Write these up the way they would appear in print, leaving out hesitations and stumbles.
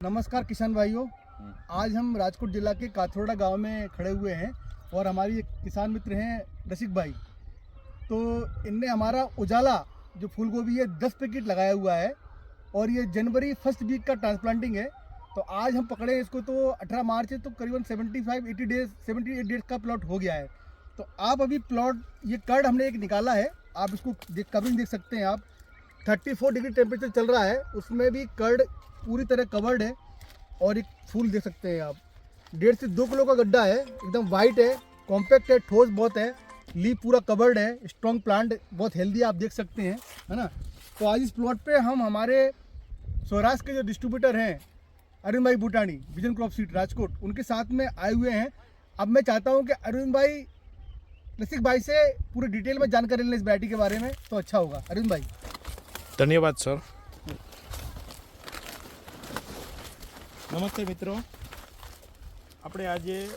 नमस्कार किसान भाइयों, आज हम राजकोट जिला के काथोड़ा गांव में खड़े हुए हैं और हमारी एक किसान मित्र हैं रसिक भाई। तो इनने हमारा उजाला जो फूल गोभी है 10 पैकेट लगाया हुआ है और ये जनवरी फर्स्ट वीक का ट्रांसप्लांटिंग है। तो आज हम पकड़े इसको तो 18 मार्च है, तो करीबन 78 डेज का प्लॉट हो गया है। तो आप अभी प्लॉट ये कर्ड हमने एक निकाला है, आप इसको कवरिंग देख सकते हैं। आप 34 डिग्री टेम्परेचर चल रहा है, उसमें भी कर्ड पूरी तरह कवर्ड है और एक फूल देख सकते हैं आप। 1.5 से 2 किलो का गड्ढा है, एकदम वाइट है, कॉम्पैक्ट है, ठोस बहुत है, लीफ पूरा कवर्ड है, स्ट्रॉन्ग प्लांट बहुत हेल्दी आप देख सकते हैं, है ना। तो आज इस प्लॉट पे हम हमारे स्वराज के जो डिस्ट्रीब्यूटर हैं अरविंद भाई Butani, vision crop seed Rajkot, उनके साथ में आए हुए हैं। अब मैं चाहता हूँ कि अरविंद भाई रसिक भाई से पूरे डिटेल में जानकारी लें इस वैरायटी के बारे में, तो अच्छा होगा। अरविंद भाई। धन्यवाद सर। नमस्ते मित्रों, આપણે આજે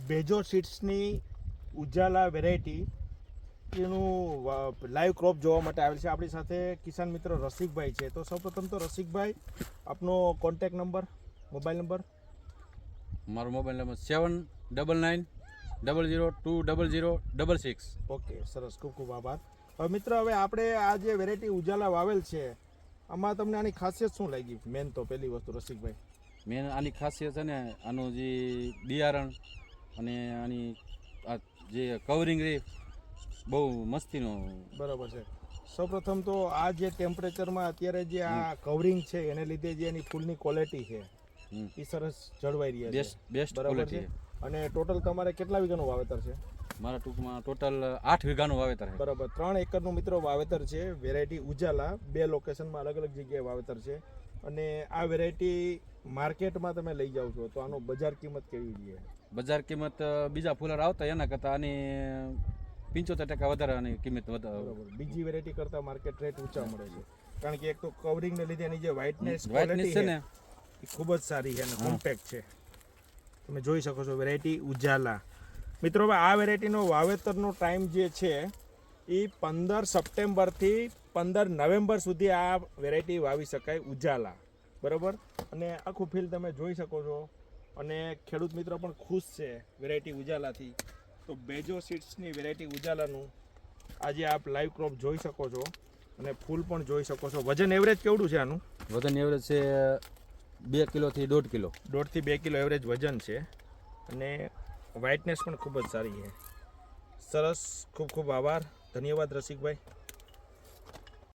બેજો સીડ્સની ઉજાલા વેરાયટી એનું લાઈવ ક્રોપ જોવા માટે આવેલ છે। આપણી સાથે કિસાન મિત્ર રસિકભાઈ છે। તો સૌપ્રથમ તો રસિકભાઈ, આપનો કોન્ટેક્ટ નંબર, મોબાઈલ નંબર? મારો મોબાઈલ નંબર 7999002006। ઓકે, સરસ, ખૂબ ખૂબ આભાર। હવે મિત્ર, હવે આપણે આ જે વેરાયટી ઉજાલા વાવેલ છે, આમાં તમને આની ખાસિયત શું લાગી? મેન તો પહેલી વસ્તુ રસિકભાઈ, મેન આની ખાસિયત છે ને, આનું જે બિયારણ અને આની આ જે કવરિંગ રે બહુ મસ્તીનો। બરાબર છે। સૌપ્રથમ તો આ જે ટેમ્પરેચરમાં અત્યારે જે આ કવરિંગ છે એને લીધે જે એની ફૂલની ક્વોલિટી છે એ સરસ જળવાઈ રહી છે, બેસ્ટ બરાબર ક્વોલિટી છે। અને ટોટલ તમારે કેટલા વીઘાનું વાવેતર છે? મારા ટૂંકમાં ટોટલ 8 વીઘાનું વાવેતર છે। બરાબર, 3 એકરનું મિત્રો વાવેતર છે। વેરાયટી ઉજાલા 2 લોકેશનમાં અલગ અલગ જગ્યાએ વાવેતર છે। અને આ વેરાયટી માર્કેટમાં તમે લઈ જાઓ છો તો આનો બજાર કિંમત કેવી છે? બજાર કિંમત બીજા ફૂલર આવતા એના કરતાં આની 75% વધારે આની કિંમત વધારે। બરાબર, બીજી વેરાયટી કરતાં માર્કેટ રેટ ઊંચા મળે છે, કારણ કે એક તો કવરિંગને લીધે એની જે વ્હાઇટનેસ છે ને એ ખૂબ જ સારી છે અને કોમ્પેક્ટ છે। તમે જોઈ શકો છો વેરાયટી ઉજાલા। મિત્રો, હવે આ વેરાયટીનો વાવેતરનો ટાઈમ જે છે એ 15 સપ્ટેમ્બરથી 15 નવેમ્બર સુધી આ વેરાયટી વાવી શકાય, ઉજાલા, બરાબર। અને આખું ફીલ્ડ તમે જોઈ શકો છો અને ખેડૂત મિત્રો પણ ખુશ છે વેરાયટી ઉજાલાથી। તો બેજો સીડ્સની વેરાયટી ઉજાલાનું આજે આપ લાઈવ ક્રોપ જોઈ શકો છો અને ફૂલ પણ જોઈ શકો છો। વજન એવરેજ કેવડું છે આનું? વજન એવરેજ છે 2 કિલોથી 1.5 કિલો, 1.5 થી 2 કિલો એવરેજ વજન છે અને વ્હાઇટનેસ પણ ખૂબ જ સારી છે। સરસ, ખૂબ ખૂબ આભાર, ધન્યવાદ રસિકભાઈ।